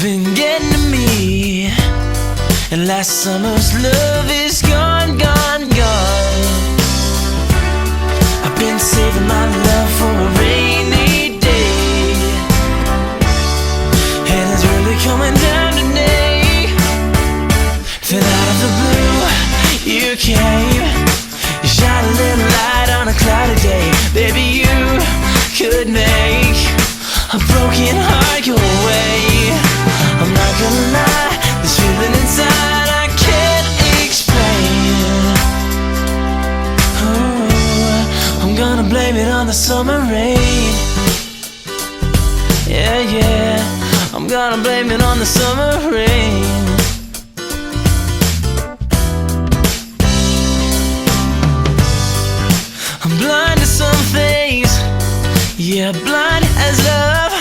been getting to me, and last summer's love is gone, gone, gone. I've been saving my love for a rainy day, and it's really coming down today. Then out of the blue you came, you shine a little light on a cloudy day. Baby, you could make a broken heart go away. I'm not gonna lie, this feeling inside I can't explain. Oh, I'm gonna blame it on the summer rain. Yeah, yeah, I'm gonna blame it on the summer rain. I'm blind to some things, yeah, blind as love,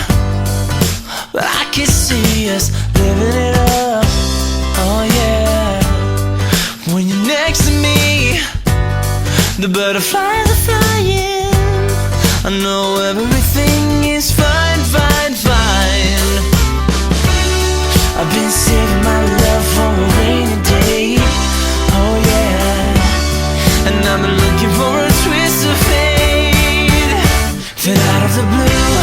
but I can see us living it up. Oh yeah, when you're next to me, the butterflies are flying. I know everything is fine, fine, fine. I've been saving my love for a rainy day. Oh yeah, and I've been looking for a twist of fate. Then out of the blue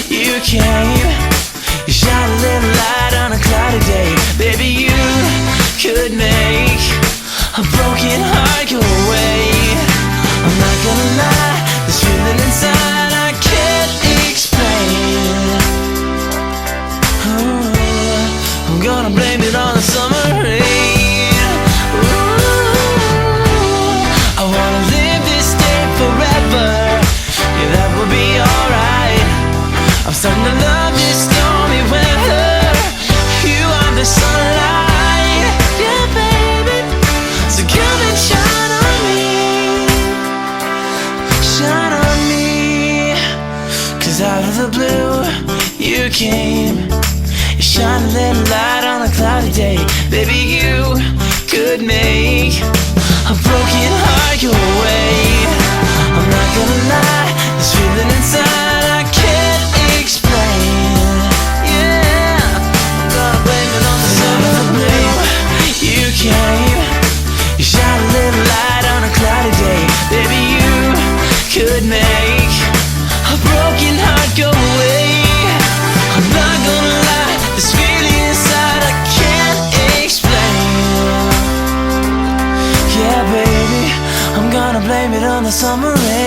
you came, you shine a little light on a cloudy day. Baby, you could make a broken heart go away. I'm not gonna lie, this feeling inside I can't explain. Oh, I'm gonna blame it on the summer rain. Ooh, I wanna live this day forever. Yeah, that will be alright. I'm starting to love this stormy weather. You are the sunlight, yeah baby. So come and shine on me, shine on me. 'Cause out of the blue you came, you shine a little light on a cloudy day. Baby, you could make a broken heart go away. I'm not gonna lie, this feeling inside I can't explain. Yeah, I'm gonna blame it on the summer blue. You came, you shine a little light on a cloudy day. Baby, you could make a broken heart go away. I'm not gonna lie, this feeling inside I can't explain. Yeah baby, I'm gonna blame it on the summer rain.